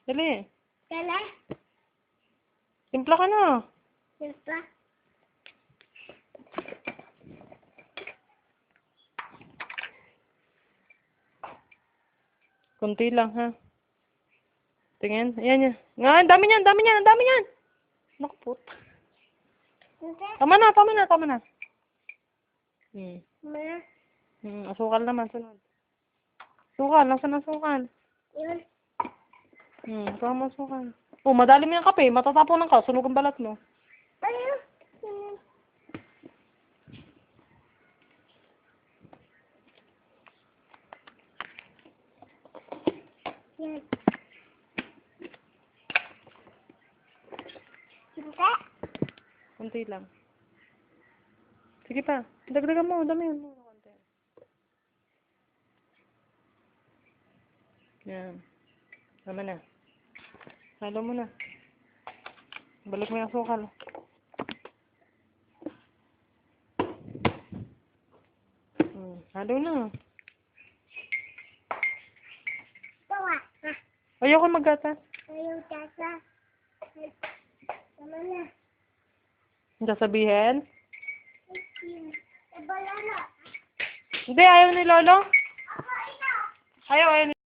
Dali. Kala? Timpla ka na. Diba? Kunti lang, ha? Tingin. Ayan yan. Nga, ang dami niyan, dami niyan, ang dami niyan. Naku, puta. Hindi. Tama na, tama na, tama na. Ma. Asukal naman, sunod. Sukal, nasaan ang sukal? Yun. Tama sukal. Oh, madali mo yung kape. Matatapunan ka. Sunog ang balat mo. Ayun. Yan. Hindi. Kunti lang. Sige pa. Dagdagan mo. Dami yun. Konti. Yan. Tama na. Halo mo na. Balik mo yung asukal. Halo na. Tawa. Ayoko maggatas. Ayaw tata. Tama na. Hindi sabihin. Balala. Hindi, ayaw ni Lolo. Ako ikaw. Ayaw ni